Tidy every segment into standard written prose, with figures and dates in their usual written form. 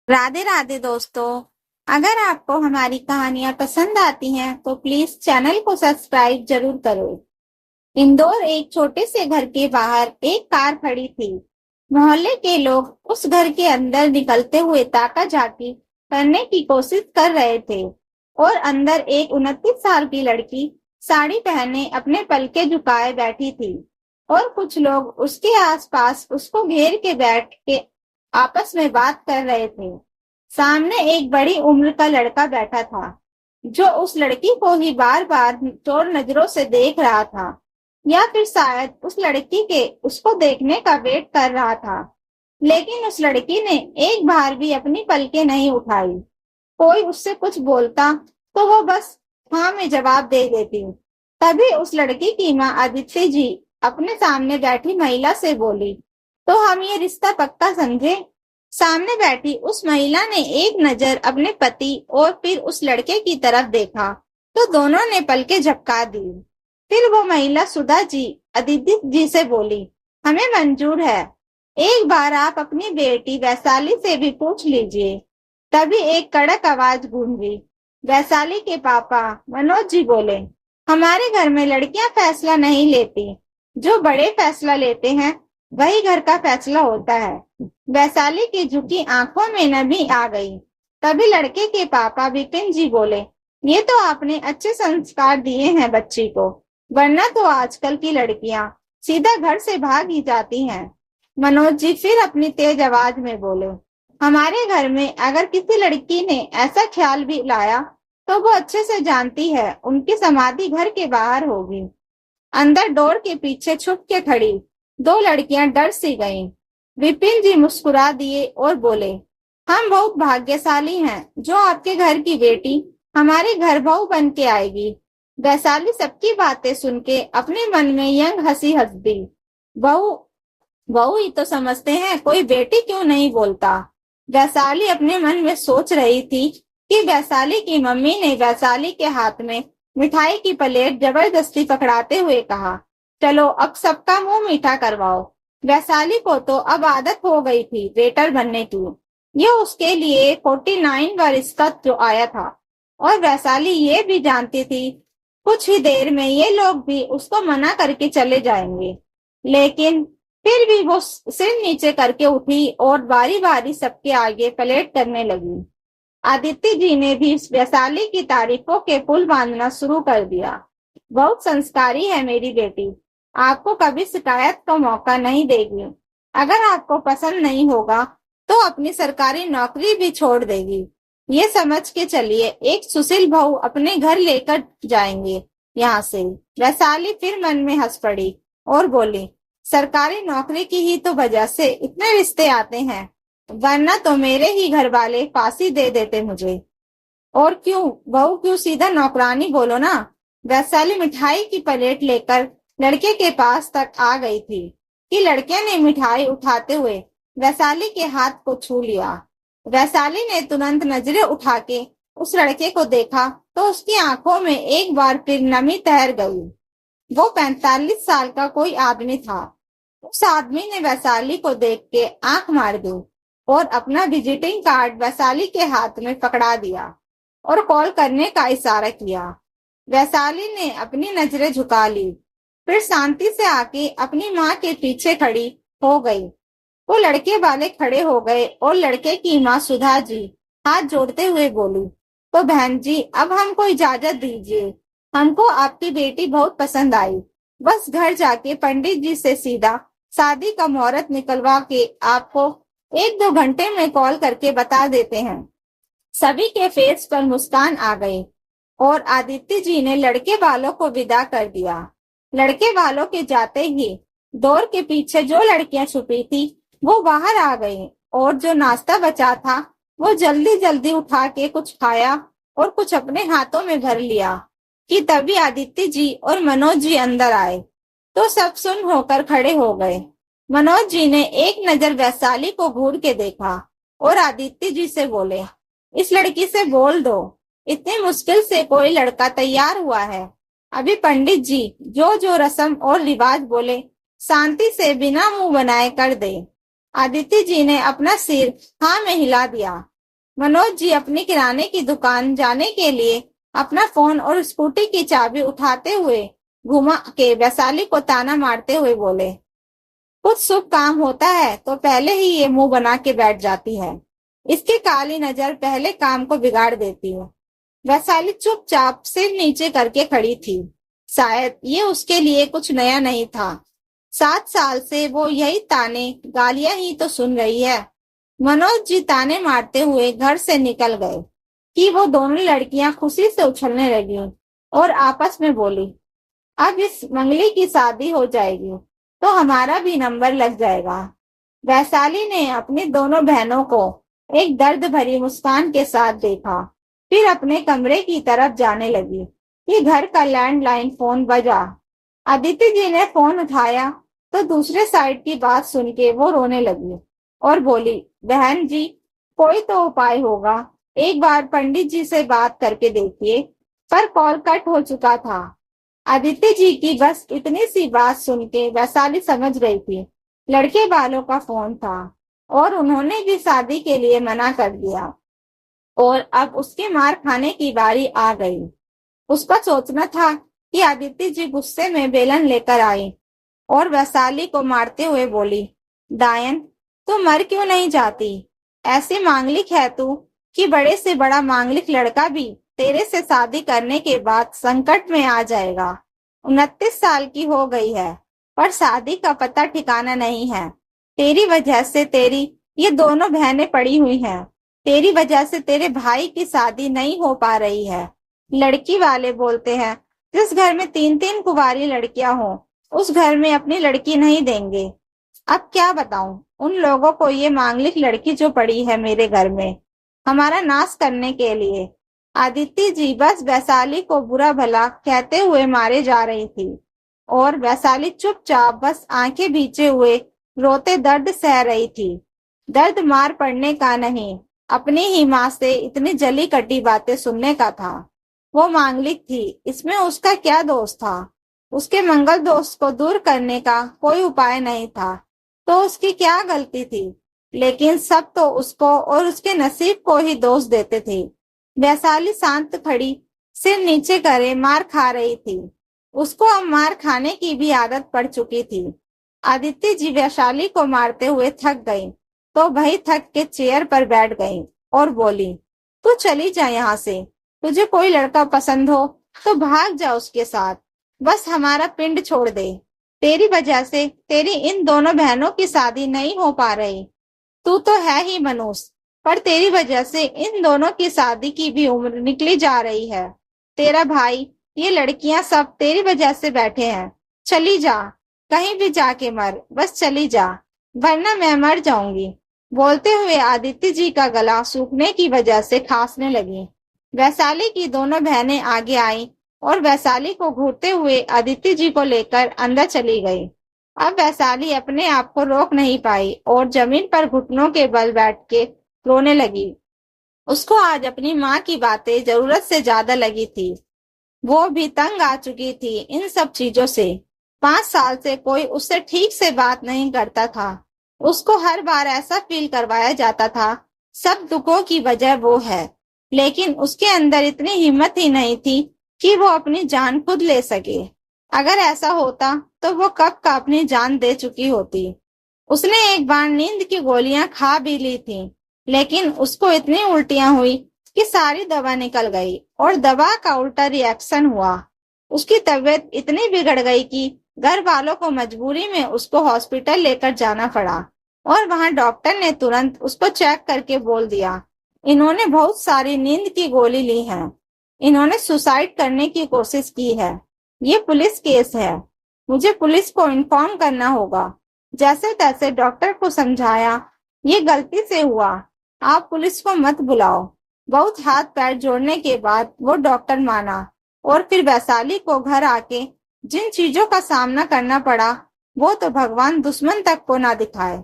राधे राधे दोस्तों। अगर आपको हमारी कहानियां पसंद आती हैं तो प्लीज चैनल को सब्सक्राइब जरूर करो। इंदौर एक छोटे से घर के बाहर एक कार खड़ी थी। मोहल्ले के लोग उस घर के अंदर निकलते हुए ताका झाकी करने की कोशिश कर रहे थे और अंदर एक 29 साल की लड़की साड़ी पहने अपने पलके झुकाए बैठी थी और कुछ लोग उसके आसपास उसको घेर के बैठ के आपस में बात कर रहे थे। सामने एक बड़ी उम्र का लड़का बैठा था जो उस लड़की को ही बार बार चोर नजरों से देख रहा था या फिर शायद उस लड़की के उसको देखने का वेट कर रहा था। लेकिन उस लड़की ने एक बार भी अपनी पलकें नहीं उठाई। कोई उससे कुछ बोलता तो वो बस हाँ में जवाब दे देती। तभी उस लड़की की माँ आदित्य जी अपने सामने बैठी महिला से बोली, तो हम ये रिश्ता पक्का समझे। सामने बैठी उस महिला ने एक नजर अपने पति और फिर उस लड़के की तरफ देखा तो दोनों ने पलके झपका दी। फिर वो महिला सुधा जी अदिति जी से बोली, हमें मंजूर है। एक बार आप अपनी बेटी वैशाली से भी पूछ लीजिए। तभी एक कड़क आवाज गूंजी। वैशाली के पापा मनोज जी बोले, हमारे घर में लड़कियां फैसला नहीं लेती, जो बड़े फैसला लेते हैं वही घर का फैसला होता है। वैशाली की झुकी आंखों में नमी आ गई। तभी लड़के के पापा विपिन जी बोले, ये तो आपने अच्छे संस्कार दिए हैं बच्ची को, वरना तो आजकल की लड़कियां सीधा घर से भाग ही जाती हैं। मनोज जी फिर अपनी तेज आवाज में बोले, हमारे घर में अगर किसी लड़की ने ऐसा ख्याल भी लाया तो वो अच्छे से जानती है उनकी समाधि घर के बाहर होगी। अंदर डोर के पीछे छुप के खड़ी दो लड़कियां डर सी गईं। विपिन जी मुस्कुरा दिए और बोले, हम बहुत भाग्यशाली हैं जो आपके घर की बेटी हमारे घर बहू बन के आएगी। वैशाली सबकी बातें सुन के अपने मन में यंग हंसी हंस दी। बहू बहू ही तो समझते हैं, कोई बेटी क्यों नहीं बोलता। वैशाली अपने मन में सोच रही थी कि वैशाली की मम्मी ने वैशाली के हाथ में मिठाई की प्लेट जबरदस्ती पकड़ाते हुए कहा, चलो अब सबका मुंह मीठा करवाओ। वैशाली को तो अब आदत हो गई थी वेटर बनने की। ये उसके लिए 49 का रिश्ता जो आया था और वैशाली ये भी जानती थी कुछ ही देर में ये लोग भी उसको मना करके चले जाएंगे। लेकिन फिर भी वो सिर नीचे करके उठी और बारी बारी सबके आगे पलेट करने लगी। आदित्य जी ने भी वैशाली की तारीफों के पुल बांधना शुरू कर दिया। बहुत संस्कारी है मेरी बेटी, आपको कभी शिकायत का मौका नहीं देगी। अगर आपको पसंद नहीं होगा तो अपनी सरकारी नौकरी भी छोड़ देगी। ये समझ के चलिए एक सुशील बहू अपने घर लेकर जाएंगे यहाँ से। वैशाली फिर मन में हंस पड़ी और बोली, सरकारी नौकरी की ही तो वजह से इतने रिश्ते आते हैं, वरना तो मेरे ही घर वाले फांसी दे देते मुझे। और क्यों बहू, क्यों सीधा नौकरानी बोलो ना। वैशाली मिठाई की प्लेट लेकर लड़के के पास तक आ गई थी कि लड़के ने मिठाई उठाते हुए वैशाली के हाथ को छू लिया। वैशाली ने तुरंत नजरें उठा के उस लड़के को देखा तो उसकी आंखों में एक बार फिर नमी तैर गई। वो 45 साल का कोई आदमी था। उस आदमी ने वैशाली को देख के आंख मार दी और अपना विजिटिंग कार्ड वैशाली के हाथ में पकड़ा दिया और कॉल करने का इशारा किया। वैशाली ने अपनी नजरें झुका ली, फिर शांति से आके अपनी माँ के पीछे खड़ी हो गई। वो लड़के वाले खड़े हो गए और लड़के की माँ सुधा जी हाथ जोड़ते हुए बोली, तो बहन जी अब हमको इजाजत दीजिए, हमको आपकी बेटी बहुत पसंद आई। बस घर जाके पंडित जी से सीधा शादी का मुहूर्त निकलवा के आपको 1-2 घंटे में कॉल करके बता देते हैं। सभी के फेस पर मुस्कान आ गई और आदित्य जी ने लड़के वालों को विदा कर दिया। लड़के वालों के जाते ही डोर के पीछे जो लड़कियां छुपी थी वो बाहर आ गई और जो नाश्ता बचा था वो जल्दी जल्दी उठा के कुछ खाया और कुछ अपने हाथों में भर लिया कि तभी आदित्य जी और मनोज जी अंदर आए तो सब सुन होकर खड़े हो गए। मनोज जी ने एक नजर वैशाली को घूर के देखा और आदित्य जी से बोले, इस लड़की से बोल दो, इतनी मुश्किल से कोई लड़का तैयार हुआ है। अभी पंडित जी जो जो रस्म और रिवाज बोले शांति से बिना मुंह बनाए कर दे। आदित्य जी ने अपना सिर हाँ में हिला दिया मनोज जी अपनी किराने की दुकान जाने के लिए अपना फोन और स्कूटी की चाबी उठाते हुए घुमा के वैशाली को ताना मारते हुए बोले, कुछ शुभ काम होता है तो पहले ही ये मुंह बना के बैठ जाती है। इसकी काली नजर पहले काम को बिगाड़ देती है। वैशाली चुपचाप सिर नीचे करके खड़ी थी। शायद ये उसके लिए कुछ नया नहीं था। 7 साल से वो यही ताने गालियां ही तो सुन रही है। मनोज जी ताने मारते हुए घर से निकल गए कि वो दोनों लड़कियां खुशी से उछलने लगी और आपस में बोली, अब इस मंगली की शादी हो जाएगी तो हमारा भी नंबर लग जाएगा। वैशाली ने अपनी दोनों बहनों को एक दर्द भरी मुस्कान के साथ देखा, फिर अपने कमरे की तरफ जाने लगी कि घर का लैंडलाइन फोन बजा। अदिति जी ने फोन उठाया तो दूसरे साइड की बात सुन के वो रोने लगी और बोली, बहन जी कोई तो उपाय होगा, एक बार पंडित जी से बात करके देखिए। पर कॉल कट हो चुका था। आदित्य जी की बस इतनी सी बात सुन के वैशाली समझ गई थी लड़के वालों का फोन था और उन्होंने भी शादी के लिए मना कर दिया और अब उसके मार खाने की बारी आ गई। उसका सोचना था कि आदित्य जी गुस्से में बेलन लेकर आई और वैशाली को मारते हुए बोली, डायन तू मर क्यों नहीं जाती? ऐसी मांगलिक है तू कि बड़े से बड़ा मांगलिक लड़का भी तेरे से शादी करने के बाद संकट में आ जाएगा। 29 साल की हो गई है पर शादी का पता ठिकाना नहीं है। तेरी वजह से तेरी ये दोनों बहनें पड़ी हुई हैं। तेरी वजह से तेरे भाई की शादी नहीं हो पा रही है। लड़की वाले बोलते हैं जिस घर में 3-3 कुंवारी लड़कियां हो उस घर में अपनी लड़की नहीं देंगे। अब क्या बताऊं उन लोगों को ये मांगलिक लड़की जो पड़ी है मेरे घर में हमारा नाश करने के लिए। आदित्य जी बस वैशाली को बुरा भला कहते हुए मारे जा रही थी और वैशाली चुपचाप बस आंखें भींचे हुए रोते दर्द सह रही थी। दर्द मार पड़ने का नहीं, अपनी ही माँ से इतनी जली कटी बातें सुनने का था। वो मांगलिक थी, इसमें उसका क्या दोष था? उसके मंगल दोष को दूर करने का कोई उपाय नहीं था तो उसकी क्या गलती थी? लेकिन सब तो उसको और उसके नसीब को ही दोष देते थे। वैशाली शांत खड़ी सिर नीचे करे मार खा रही थी। उसको अब मार खाने की भी आदत पड़ चुकी थी। आदित्य जी वैशाली को मारते हुए थक गई तो वही थक के चेयर पर बैठ गई और बोली, तू चली जा यहाँ से। तुझे कोई लड़का पसंद हो तो भाग जा उसके साथ, बस हमारा पिंड छोड़ दे। तेरी वजह से तेरी इन दोनों बहनों की शादी नहीं हो पा रही। तू तो है ही मनुष्य, पर तेरी वजह से इन दोनों की शादी की भी उम्र निकली जा रही है। तेरा भाई, ये लड़कियां सब तेरी वजह से बैठे हैं। चली जा, कहीं भी जाके मर, बस चली जा, वरना मैं मर जाऊंगी। बोलते हुए आदित्य जी का गला सूखने की वजह से खांसने लगी। वैशाली की दोनों बहनें आगे आई और वैशाली को घूरते हुए आदित्य जी को लेकर अंदर चली गई। अब वैशाली अपने आप को रोक नहीं पाई और जमीन पर घुटनों के बल बैठ के रोने लगी। उसको आज अपनी माँ की बातें जरूरत से ज्यादा लगी थी। वो भी तंग आ चुकी थी इन सब चीजों से। 5 साल से कोई उससे ठीक से बात नहीं करता था। उसको हर बार ऐसा फील करवाया जाता था सब दुखों की वजह वो है, लेकिन उसके अंदर इतनी हिम्मत ही नहीं थी कि वो अपनी जान खुद ले सके। अगर ऐसा होता तो वो कब का अपनी जान दे चुकी होती। उसने एक बार नींद की गोलियां खा भी ली थी, लेकिन उसको इतनी उल्टियां हुई कि सारी दवा निकल गई और दवा का उल्टा रिएक्शन हुआ। उसकी तबीयत इतनी बिगड़ गई कि घर वालों को मजबूरी में उसको हॉस्पिटल लेकर जाना पड़ा और वहां डॉक्टर ने तुरंत उसको चेक करके बोल दिया, इन्होंने बहुत सारी नींद की गोली ली है, इन्होंने सुसाइड करने की कोशिश की है, ये पुलिस केस है, मुझे पुलिस को इन्फॉर्म करना होगा। जैसे तैसे डॉक्टर को समझाया, ये गलती से हुआ, आप पुलिस को मत बुलाओ। बहुत हाथ पैर जोड़ने के बाद वो डॉक्टर माना और फिर वैशाली को घर आके जिन चीजों का सामना करना पड़ा वो तो भगवान दुश्मन तक को ना दिखाए।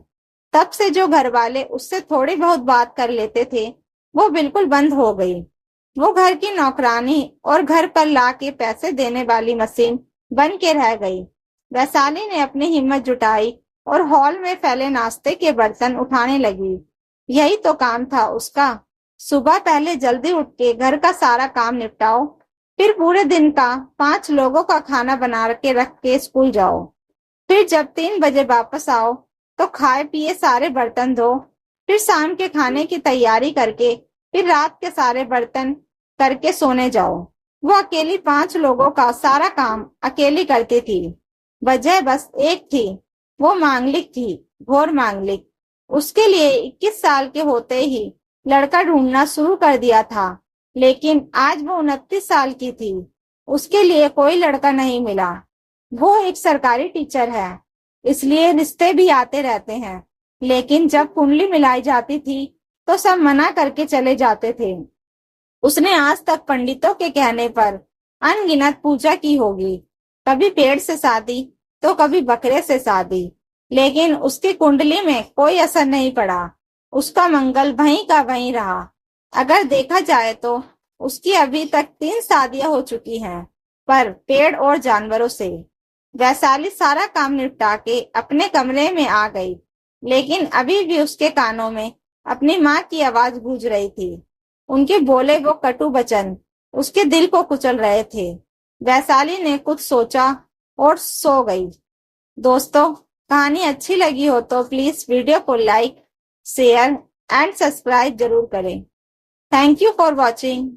तब से जो घर वाले उससे थोड़ी बहुत बात कर लेते थे वो बिल्कुल बंद हो गई। वो घर की नौकरानी और घर पर ला के पैसे देने वाली मशीन बन के रह गई। वैशाली ने अपनी हिम्मत जुटाई और हॉल में फैले नाश्ते के बर्तन उठाने लगी। यही तो काम था उसका। सुबह पहले जल्दी उठ के घर का सारा काम निपटाओ, फिर पूरे दिन का 5 लोगों का खाना बना के रख के स्कूल जाओ। फिर जब 3 बजे वापस आओ तो खाए पिए सारे बर्तन धो, फिर शाम के खाने की तैयारी करके फिर रात के सारे बर्तन करके सोने जाओ। वो अकेली 5 लोगों का सारा काम अकेली करती थी। वजह बस एक थी, वो मांगलिक थी, घोर मांगलिक। उसके लिए 21 साल के होते ही लड़का ढूंढना शुरू कर दिया था, लेकिन आज वो 29 साल की थी। उसके लिए कोई लड़का नहीं मिला। वो एक सरकारी टीचर है, इसलिए रिश्ते भी आते रहते हैं, लेकिन जब कुंडली मिलाई जाती थी तो सब मना करके चले जाते थे। उसने आज तक पंडितों के कहने पर अनगिनत पूजा की होगी, कभी पेड़ से शादी तो कभी बकरे से शादी, लेकिन उसकी कुंडली में कोई असर नहीं पड़ा। उसका मंगल वहीं का वहीं रहा। अगर देखा जाए तो उसकी अभी तक 3 शादियां हो चुकी हैं, पर पेड़ और जानवरों से। वैशाली सारा काम निपटा के अपने कमरे में आ गई, लेकिन अभी भी उसके कानों में अपनी माँ की आवाज गूंज रही थी। उनके बोले वो कटु वचन उसके दिल को कुचल रहे थे। वैशाली ने कुछ सोचा और सो गई। दोस्तों, कहानी अच्छी लगी हो तो प्लीज वीडियो को लाइक, शेयर एंड सब्सक्राइब जरूर करें। Thank you for watching.